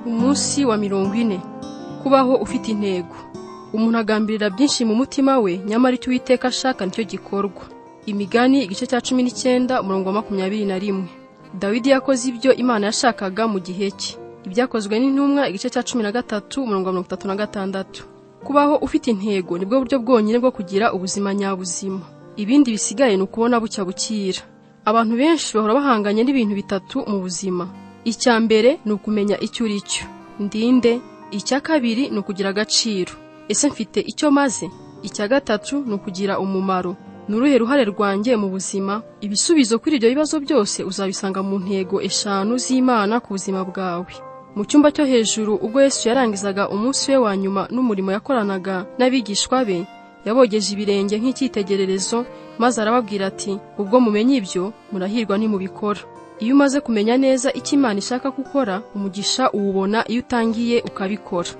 Umunsi wa 40. Kubaho ufite intego. Umuntu agambirira byinshi mu mutima we, nyamara icyo Uwiteka ashaka nicyo gikorwa. Imigani igice cya 19 umurongo wa 21. Dawidi yakoze ibyo Imana yashakaga mu gihe cye. Ibyakozwe n'intumwa igice cya 13 umurongo wa 36. Kubaho ufite intego nibwo buryo bwonyine bwo kugira ubuzima nyabuzima. Ibindi bisigaye ni ukubona bucya bukira. Abantu benshi bahora bahanganye n'ibintu bitatu mu buzima. Icya mbere ni ukumenya icyo uri cyo. Ndinde. Icya kabiri ni ukugira agaciro. Ese mfite icyo maze? Icya gatatu ni ukugira umumaro. Nuruhe ruhare rwanjye mu buzima? Ibisubizo kuri ibyo bibazo byose uzabisanga mu ntego 5 z'Imana ku buzima bwawe. Mu cyumba cyo hejuru ubwo Yesu yarangizaga umunsi we wa nyuma n'umurimo yakoranaga n'abigishwa be, yabogeje ibirenge nk'icyitegererezo, maze arababwira ati, ubwo mumenye ibyo murahirwa nimubikora. Iyo umaze kumenya neza icyo Imana ishaka gukora, umugisha uwubona iyo utangiye ukabikora.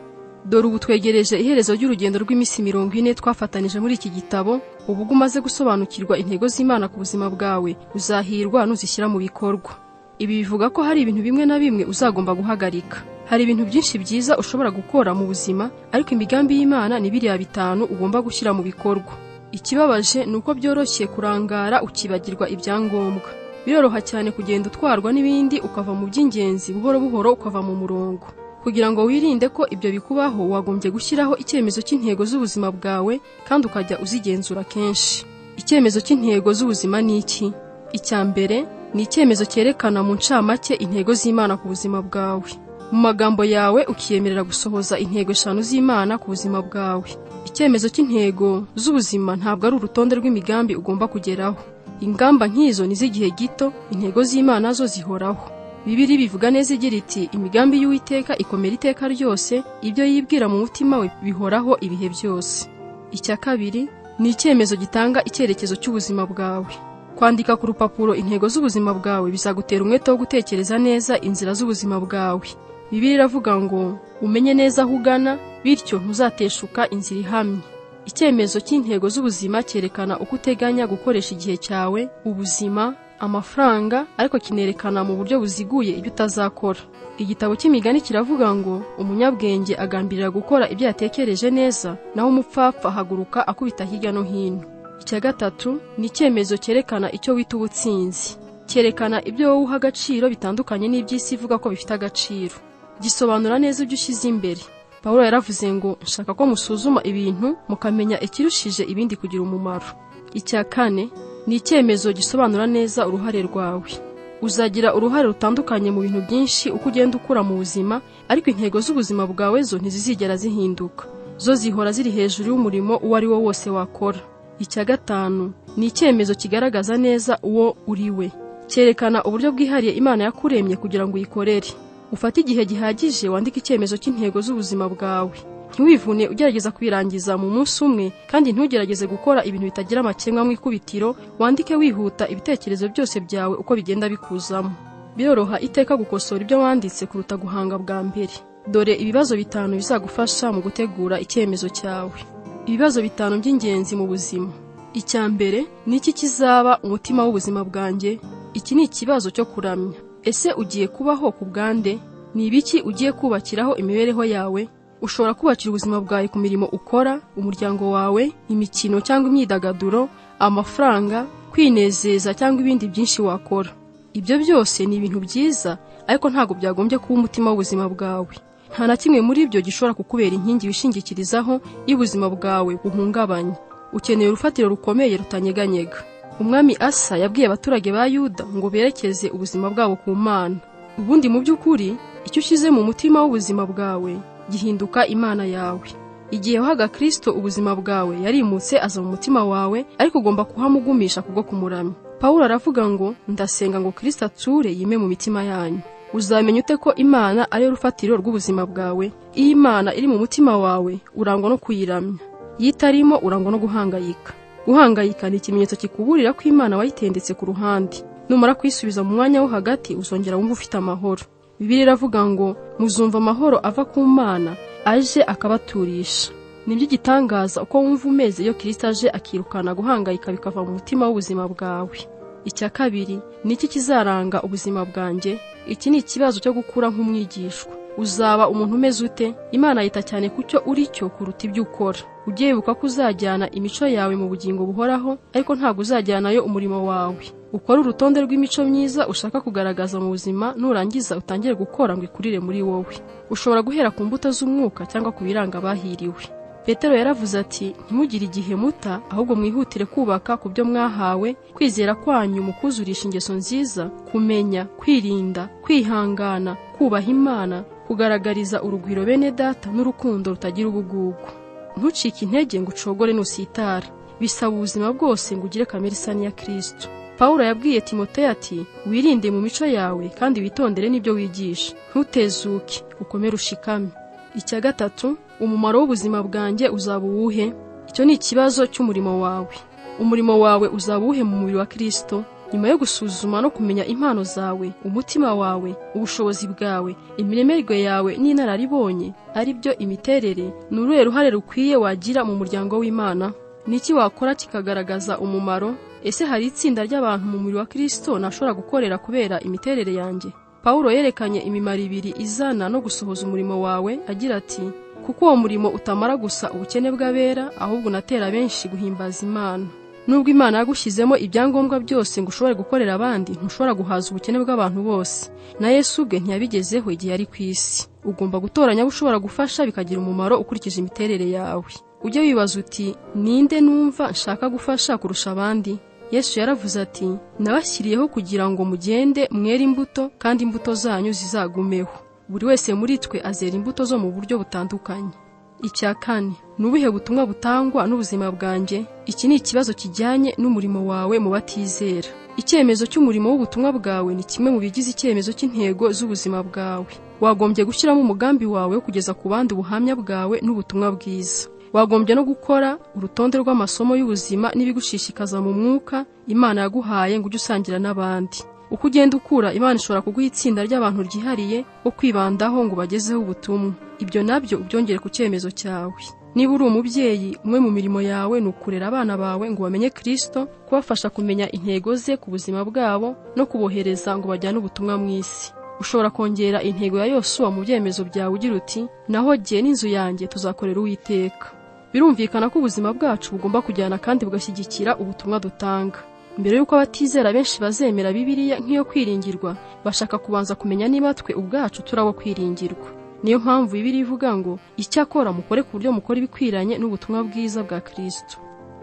Dore ubu twegereje iherezo ry'urugendo rw'iminsi 40 twafatanije muri iki gitabo. Ubwo umaze gusobanukirwa intego z'Imana ku buzima bwawe, uzahirwa nuzishyira mu bikorwa. Ibi bivuga ko hari ibintu bimwe na bimwe uzagomba guhagarika. Hari ibintu byinshi byiza ushobora gukora mu buzima, ariko imigambi y'Imana ni biriya 5 ugomba gushyira mu bikorwa. Ikibabaje ni uko byoroshye kurangara ukibagirwa ibyangombwa. Biroroha cyane kugenda utwarwa n'ibindi ukava mu by'ingenzi, buhoro buhoro ukava mu murongo. Kugira ngo wirinde ko ibyo bikubaho, wagombye gushyiraho icyemezo cy'intego z'ubuzima bwawe kandi ukajya uzigenzura kenshi. Icyemezo cy'intego z'ubuzima ni iki? Icya mbere ni icyemezo cyerekana mu ncamake intego z'Imana ku buzima bwawe. Mu magambo yawe ukiyemerera gusohoza intego 5 z'Imana ku buzima bwawe. Icyemezo cy'intego z'ubuzima ntabwo ari urutonde rw'imigambi ugomba kugeraho. Ingamba nk'izo ni z'igihe gito, intego z'Imana zo zihoraho. Bibiri bivuga neza igira iti, imigambi y'Uwiteka ikomera iteka ryose, ibyo yibwira mu mutima we bihoraho ibihe byose. Icya kabiri ni icyemezo gitanga icyerekezo cy'ubuzima bwawe. Kwandika ku rupapuro intego z'ubuzima bwawe bizagutera umwete wo gutekereza neza inzira z'ubuzima bwawe. Bibiri iravuga ngo umenye neza aho ugana, bityo ntuzateshuka inzira ihamye. Icyemezo cy'intego z'ubuzima cyerekana uko uteganya gukoresha igihe cyawe, ubuzima, amafaranga, ariko kinerekana mu buryo buziguye ibyo utazakora. Igitabo cy'imigani kiravuga ngo umunyabwenge agambirira gukora ibyo yatekereje neza, naho umupfapfa ahaguruka akubita hirya no hino. Icya gatatu ni icyemezo cyerekana icyo wita ubutsinzi. Cyerekana ibyo wowe uha agaciro bitandukanye n'iby'isi ivuga ko bifite agaciro. Gisobanura neza ibyo ushyize imbere. Pawulo yaravuze ngo nshaka ko musuzuma ibintu mukamenya ikirushije ibindi kugira umumaro. Icya kane ni icyemezo gisobanura neza uruhare rwawe. Uzagira uruhare rutandukanye mu bintu byinshi uko ugenda ukura mu buzima, ariko intego z'ubuzima bwawe zo ntizizigera zihinduka. Zo zihora ziri hejuru y'umurimo uwo ari wo wose wakora. Icya gatanu ni icyemezo kigaragaza neza uwo uriwe. Cyerekana uburyo bwihariye Imana yakuremye kugira ngo uyikorere. Ufate igihe gihagije wandike icyemezo cy'intego z'ubuzima bwawe. Ntiwivune ugerageza kwirangiza mu munsi umwe, kandi ntugerageze gukora ibintu bitagira amakemwa mu ikubitiro. Wandike wihuta ibitekerezo byose byawe uko bigenda bikuzamo. Biroroha iteka gukosora ibyo wanditse kuruta guhanga bwa mbere. Dore ibibazo 5 bizagufasha mu gutegura icyemezo cyawe. Ibibazo 5 by'ingenzi mu buzima. Icya mbere ni iki kizaba umutima w'ubuzima bwanjye? Iki ni ikibazo cyo kuramya. Ese ugiye kubaho ku bwande? Ni ibiki ugiye kubakiraho imibereho yawe? Ushobora kubakira ubuzima bwawe ku mirimo ukora, umuryango wawe, imikino cyangwa imyidagaduro, amafaranga, kwinezeza cyangwa ibindi byinshi wakora. Ibyo byose ni ibintu byiza, ariko ntago byagombye kuba umutima w'ubuzima bwawe. Nta na kimwe muri ibyo gishobora kukubera inkingi wishingikirizaho y'ubuzima bwawe buhungabanye. Ukeneye urufatiro rukomeye rutanyeganyega. Umwami Asa yabwiye abaturage ba Yuda ngo berekeze ubuzima bwabo ku Mana. Ubundi mu by'ukuri, icyo ushyize mu mutima w'ubuzima bwawe gihinduka Imana yawe. Igihe wahaga Kristo ubuzima bwawe, yarimutse aza mu mutima wawe, ariko ugomba kuhamugumisha kubwo kumuramya. Pawulo aravuga ngo ndasenga ngo Kristo ature yime mu mitima yanyu. Uzamenya ute ko Imana ari urufatiro rw'ubuzima bwawe? Iyo Imana iri mu mutima wawe, urangwa no kuyiramya. Yitarimo urangwa no guhangayika. Guhangayika ni ikimenyetso kikuburira ko Imana wayitendetse ku ruhande. Numara kwisubiza mu mwanya wo hagati, uzongera wumva ufite amahoro. Bibiliya iravuga ngo muzumva amahoro ava ku Mana aje akabaturisha. Nibyo gitangaza uko wumva umeze iyo Kristo aje akirukana guhangayika bikava mu mutima w'ubuzima bwawe. Icya kabiri ni iki kizaranga ubuzima bwanjye? Iki ni ikibazo cyo gukura nk'umwigishwa. uzaba umuntu umeze ute? Imana yita cyane ku cyo uri cyo kuruta ibyo ukora. Ujye wibuka ko uzajyana imico yawe mu bugingo buhoraho, ariko ntabwo uzajyanayo umurimo wawe. Ukora urutonde rw'imico myiza ushaka kugaragaza mu buzima, nurangiza utangire gukora ngo ikurire muri wowe. Ushobora guhera ku mbuto z'umwuka cyangwa ku biranga bahiriwe. Petero yaravuze ati, ntimugire igihe muta, ahubwo mwihutire kubaka ku byo mwahawe, kwizera kwanyu mukuzurisha ingeso nziza, kumenya, kwirinda, kwihangana, kubaha Imana, kugaragariza urugwiro bene data n'urukundo rutagira ubugugu. Ntucike intege ngo ucogore nusitara. Bisaba ubuzima bwose ngo ugire kamere isa n'iya Kristo. Pawulo yabwiye Timoteyo ati, wirinde mu mico yawe kandi witondere n'ibyo wigisha. Ntutezuke, ukomere ushikame. Icya gatatu, umumaro w'ubuzima bwanjye uzaba uwuhe? Icyo ni ikibazo cy'umurimo wawe. Umurimo wawe uzaba uwuhe mu mubiri wa Kristo? Nyuma yo gusuzuma no kumenya impano zawe, umutima wawe, ubushobozi bwawe, imiremerwe yawe n'inararibonye, ari byo imiterere, ni uruhe ruhare rukwiye wagira mu muryango w'Imana? Niki wakora kikagaragaza umumaro? Ese hari itsinda ry'abantu mu mubiri wa Kristo nashobora gukorera kubera imiterere yanjye? Pawulo yerekanye imimaro ibiri izana no gusohoza umurimo wawe, agira ati, kuko uwo murimo utamara gusa ubukene bw'abera, ahubwo unatera benshi guhimbaza Imana. Nubwo Imana yagushyizemo ibyangombwa byose ngo ushobore gukorera abandi, ntushobora guhaza ubukene bw'abantu bose. Na Yesu ubwe ntiyabigezeho igihe yari ku isi. Ugomba gutoranya abo ushobora gufasha bikagira umumaro ukurikije imiterere yawe. Ujye wibaza uti, ninde numva nshaka gufasha kurusha abandi? Yesu yaravuze ati, nabashyiriyeho kugira ngo mugende mwere imbuto, kandi imbuto zanyu zizagumeho. Buri wese muri twe azera imbuto zo mu buryo butandukanye. Icya kane, nubuhe butumwa butangwa n'ubuzima bwanjye? Iki ni ikibazo kijyanye n'umurimo wawe mu batizera. Icyemezo cy'umurimo w'ubutumwa bwawe ni kimwe mu bigize icyemezo cy'intego z'ubuzima bwawe. Wagombye gushyiramo umugambi wawe wo kugeza ku bandi ubuhamya bwawe n'ubutumwa bwiza. Wagombye no gukora urutonde rw'amasomo y'ubuzima n'ibigushishikaza mu mwuka Imana yaguhaye ngo ujye usangira n'abandi. Uko ugenda ukura, Imana ishobora kuguha itsinda ry'abantu ryihariye wo kwibandaho ngo bagezeho ubutumwa. Ibyo nabyo ubyongere ku cyemezo cyawe. Niba uri umubyeyi, umwe mu mirimo yawe ni ukurera abana bawe ngo bamenye Kristo, kubafasha kumenya intego ze ku buzima bwabo no kubohereza ngo bajyane ubutumwa mu isi. Ushobora kongera intego ya Yosuwa mu byemezo byawe ugira uti, naho jye n'inzu yanjye tuzakorera Uwiteka. Birumvikana ko ubuzima bwacu bugomba kujyana kandi bugashyigikira ubutumwa dutanga. Mbere y'uko abatizera benshi bazemera Bibiliya nk'iyo kwiringirwa, bashaka kubanza kumenya niba twe ubwacu turabo kwiringirwa. Niyo mpamvu Bibiliya ivuga ngo, icyakora mukore ku buryo mukora ibikwiranye n'ubutumwa bwiza bwa Kristo.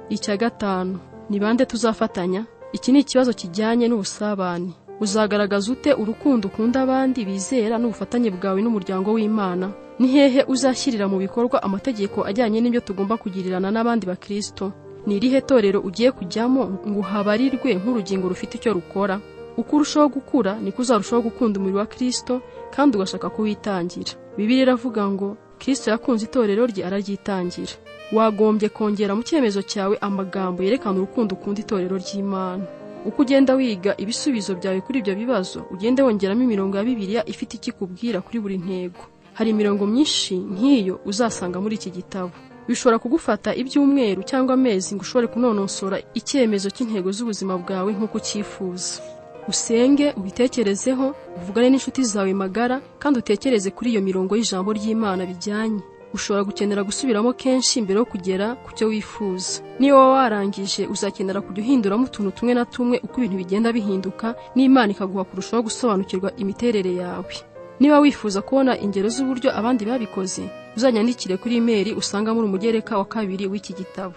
Icya gatanu, ni bande tuzafatanya? Iki ni ikibazo kijyanye n'ubusabane. Uzagaragaza ute urukundo ukunda abandi bizera n'ubufatanye bwawe n'umuryango w'Imana? Ni hehe uzashyirira mu bikorwa amategeko ajyanye n'ibyo tugomba kugirirana n'abandi ba Kristo? Ni irihe torero ugiye kujyamo ngo habarirwe nk'urugingo rufite icyo rukora? Uko urushaho gukura niko uzarushaho gukunda umubiri wa Kristo kandi ugashaka kuwitangira. Bibiliya iravuga ngo Kristo yakunze itorero rye araryitangira. Wagombye kongera mu cyemezo cyawe amagambo yerekana urukundo ukunda itorero ry'Imana. Uko ugenda wiga ibisubizo byawe kuri ibyo bibazo, ugende wongeramo imirongo ya Bibiliya ifite ikikubwira kuri buri ntego. Hari imirongo myinshi nk'iyo uzasanga muri iki gitabo. Bishobora kugufata ibyumweru cyangwa amezi ngo ushobore kunonosora icyemezo cy'intego z'ubuzima bwawe nk'uko ucyifuza. Usenge, ubitekerezeho, uvugane n'inshuti zawe magara, kandi utekereze kuri iyo mirongo y'ijambo ry'Imana bijyanye. Ushobora gukenera gusubiramo kenshi mbere yo kugera ku cyo wifuza. Niba warangije, uzakenera kujya uhinduramo utuntu tumwe na tumwe uko ibintu bigenda bihinduka, n'Imana ikaguha kurushaho gusobanukirwa imiterere yawe. Niba wifuza kubona ingero z'uburyo abandi babikoze, uzanyandikire kuri email usanga muri umugereka wa 2 w'iki gitabo.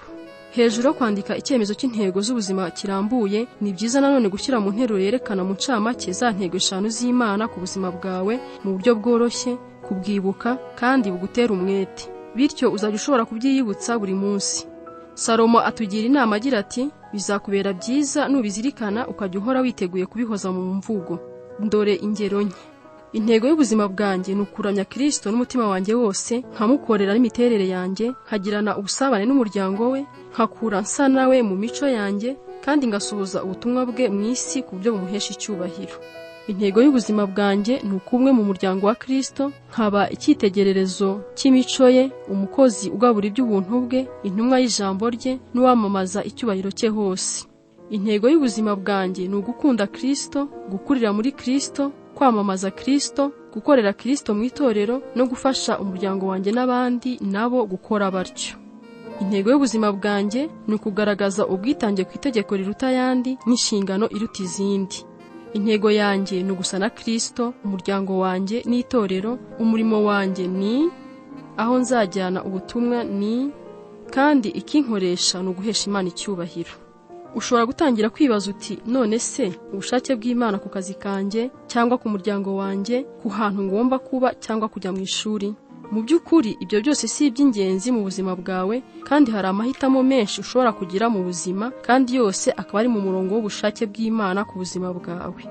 Hejuru yo kwandika icyemezo cy'intego z'ubuzima kirambuye, ni byiza nanone gushyira mu nteruro yerekana mu ncamake za ntego 5 z'Imana ku buzima bwawe mu buryo bworoshye, kubwibuka kandi bugutera umwete. Bityo uzajya ushobora kubyiyibutsa buri munsi. Salomo atugira inama agira ati, bizakubera byiza nubizirikana ukajya uhora witeguye kubihoza mu mvugo. Ndore ingero nke. Intego y'ubuzima bwanjye ni ukuramya Kristo n'umutima wanjye wose, nkamukorera n'imiterere yanjye, nkagirana ubusabane n'umuryango we, nkakura nsa nawe mu mico yanjye, kandi ngasohoza ubutumwa bwe mu isi ku buryo bumuhesha icyubahiro. Intego y'ubuzima bwanjye ni ukumwe mu muryango wa Kristo, nkaba icyitegererezo cy'imico ye, umukozi ugabura iby'ubuntu bwe, intumwa y'ijambo rye, n'uwamamaza icyubahiro cye hose. Intego y'ubuzima bwanjye ni ugukunda Kristo, gukurira muri Kristo, kwamamaza Kristo, gukorera Kristo mu itorero no gufasha umuryango wanjye n'abandi nabo gukora batyo. Intego y'ubuzima bwanjye ni ukugaragaza ubwitange ku itegeko riruta ayandi n'inshingano iruta izindi. Intego yanjye ni ugusa na Kristo, umuryango wanjye n'itorero, umurimo wanjye ni aho nzajyana ubutumwa ni kandi ikinkoresha ni uguhesha Imana icyubahiro. Ushobora gutangira kwibaza uti none se ubushake bw'Imana ku kazi kanjye cyangwa ku muryango wanjye, ku hantu ngomba kuba cyangwa kujya mu ishuri? Mu by'ukuri ibyo byose si iby'ingenzi mu buzima bwawe, kandi hari amahitamo menshi ushobora kugira mu buzima, kandi yose akaba ari mu murongo w'ubushake bw'Imana ku buzima bwawe.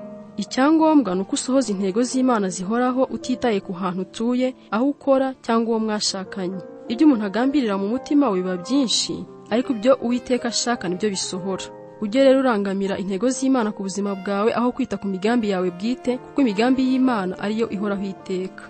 Icyangombwa ni uko usohoza intego z'Imana zihoraho utitaye ku hantu utuye, aho ukora cyangwa uwo mwashakanye. Ibyo umuntu agambirira mu mutima we biba byinshi, ariko ibyo Uwiteka ashaka nibyo bisohora. Ujye rero urangamira intego z'Imana ku buzima bwawe aho kwita ku migambi yawe bwite, kuko imigambi y'Imana ariyo ihoraho iteka.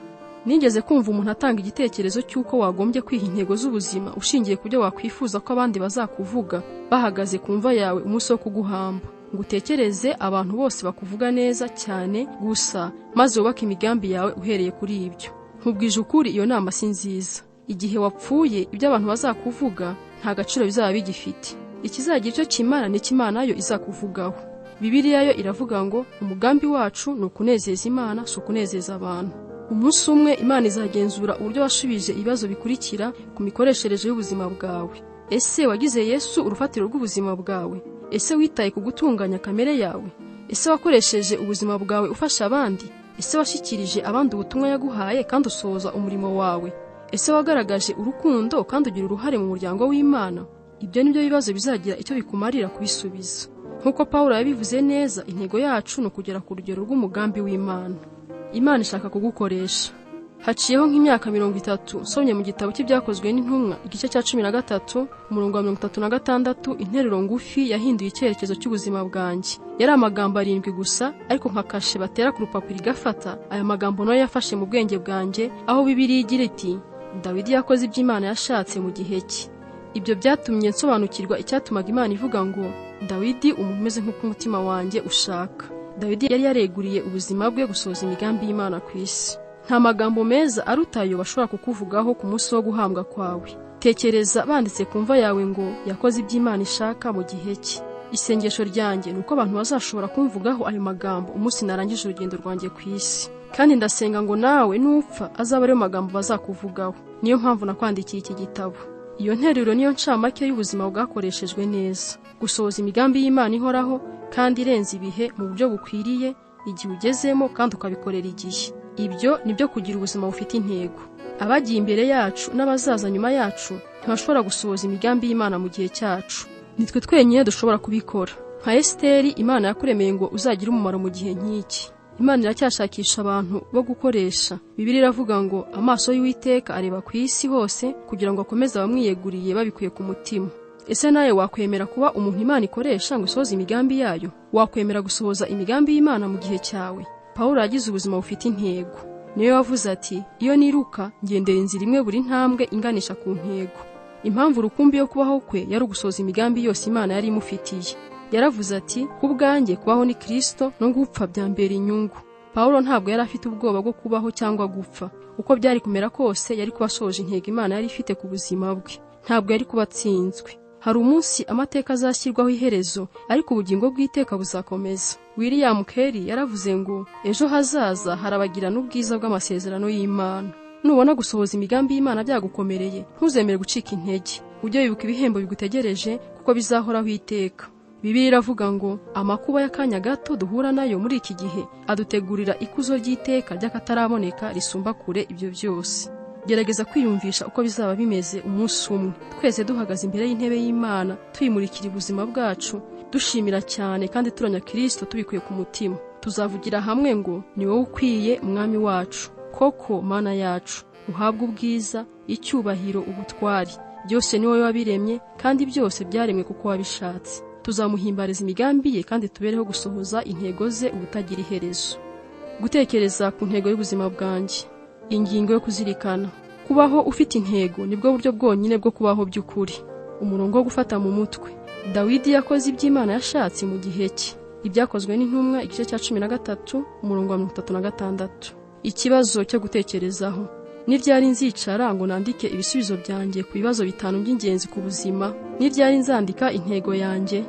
Nigeze kumva umuntu atanga igitekerezo cy'uko wagombye kwiha intego z'ubuzima ushingiye ku byo wakwifuza ko abandi bazakuvuga bahagaze ku mva yawe umunsi wo kuguhamba. Ngo utekereze abantu bose bakuvuga neza cyane gusa, maze wubake imigambi yawe uhereye kuri ibyo. Nkubwije ukuri, iyo nama si nziza. Igihe wapfuye, ibyo abantu bazakuvuga nta gaciro bizaba bigifite. Ikizagira icyo kimara ni Imana yo izakuvugaho. Bibiliya yo iravuga ngo umugambi wacu ni ukunezeza Imana, si ukunezeza abantu. Umunsi umwe Imana izagenzura uburyo washubije ibibazo bikurikira ku mikoreshereje y'ubuzima bwawe. Ese wagize Yesu urufatiro rw'ubuzima bwawe? Ese witaye ku gutunganya kamere yawe? Ese wakoresheje ubuzima bwawe ufasha abandi? Ese washyikirije abandi ubutumwa yaguhaye kandi usohoza umurimo wawe? Ese wagaragaje urukundo kandi ugira uruhare mu muryango w'Imana? Ibyo nibyo bibazo bizagira icyo bikumarira kubisubiza. Nk'uko Pawulo yabivuze neza, intego yacu ni ukugera ku rugero rw'umugambi w'Imana. Imana ishaka kugukoresha. Haciyeho nk'imyaka 30 nsomye mu gitabo cy'ibyakozwe n'intumwa igice cya 13 umurongo wa 36, interuro ngufi yahinduye icyerekezo cy'ubuzima bwanjye. Yari amagambo 7 gusa, ariko nka kashe batera ku rupapuro igafata. Aya magambo nayo yafashe mu bwenge bwanjye, aho Bibiliya igira iti Dawidi yakoze ibyo Imana yashatse mu gihe cye. Ibyo byatumye nsobanukirwa icyatumaga Imana ivuga ngo Dawidi umuntu umeze nk'uko umutima wanjye ushaka. Dawidi yari yareguriye ubuzima bwe gusohoza imigambi y'Imana ku isi. Nta magambo meza arutayo bashobora kukuvugaho ku munsi wo guhambwa kwawe. Tekereza banditse ku mva yawe ngo yakoze ibyo Imana ishaka mu gihe cye. Isengesho ryanjye ni uko abantu bazashobora kumvugaho ayo magambo umunsi narangije urugendo rwanjye ku isi. Kandi ndasenga ngo nawe nupfa azaba ariyo magambo bazakuvugaho. Niyo mpamvu nakwandikiye iki gitabo. Iyo nteruro niyo ncamake y'ubuzima bwakoreshejwe neza. Gusohoza imigambi y'Imana ihoraho kandi irenze ibihe mu buryo bukwiriye igihe ugezemo kandi ukabikorera igihe. Ibyo nibyo kugira ubuzima bufite intego. Abagiye imbere yacu n'abazaza nyuma yacu ntibashobora gusohoza imigambi y'Imana mu gihe cyacu. Nitwe twenyine dushobora kubikora. Nka Esiteri, Imana yakuremeye ngo uzagire umumaro mu gihe nk'iki. Imana iracyashakisha abantu bo gukoresha. Bibiliya iravuga ngo amaso y'Uwiteka areba ku isi hose kugira ngo akomeze abamwiyeguriye babikuye ku mutima. Ese nawe wakwemera kuba umuntu Imana ikoresha ngo isohoze imigambi yayo? Wakwemera gusohoza imigambi y'Imana mu gihe cyawe? Pawulo yagize ubuzima bufite intego. Niyo wavuze ati iyo niruka ngendera inzira imwe buri ntambwe inganisha ku ntego. Impamvu rukumbi yo kubaho kwe yari ugusohoza imigambi yose Imana yari imufitiye. Yaravuze ati kubwanjye kubaho ni Kristo no gupfa byambera inyungu. Pawulo ntabwo yari afite ubwoba bwo kubaho cyangwa gupfa. Uko byari kumera kose yari kubasohoje intego Imana yari ifite ku buzima bwe. Ntabwo yari kubatsinzwe. Hari umunsi amateka azashyirwaho iherezo, ariko ubugingo bw'iteka buzakomeza. William Carey yaravuze ngo ejo hazaza harabagirana ubwiza bw'amasezerano y'Imana. Nubona gusohoza imigambi y'Imana byagukomereye, ntuzemere gucika intege. Ujye wibuka ibihembo bigutegereje kuko bizahoraho iteka. Bibiliya iravuga ngo amakuba y'akanya gato duhura nayo muri iki gihe adutegurira ikuzo ry'iteka ry'akataraboneka risumba kure ibyo byose. Gerageza kwiyumvisha uko bizaba bimeze umunsi umwe, twese duhagaze imbere y'intebe y'Imana, tuyimurikira ubuzima bwacu, dushimira cyane kandi turanya Kristo tubikuye ku mutima. Tuzavugira hamwe ngo ni wowe ukwiye Umwami wacu. Koko Mana yacu, uhabwe ubwiza, icyubahiro, ubutwari. Byose ni wowe wabiremye kandi byose byaremwe kuko wabishatse. Tuzamuhimbariza imigambi ye kandi tubereho gusohoza intego ze ubutagira iherezo. Gutekereza ku ntego y'ubuzima bwanjye. Ingingo yo kuzirikana. Kubaho ufite intego nibwo buryo bwonyine bwo kubaho by'ukuri. Umurongo wo gufata mu mutwe. Dawidi yakoze ibyo Imana yashatse mu gihe cye. Ibyakozwe n'intumwa igice cya 13 umurongo wa 36. Ikibazo cyo gutekerezaho: ni ryari nzicara ngo nandike ibisubizo byanjye ku bibazo 5 by'ingenzi ku buzima? Ni ryari nzandika intego yanjye?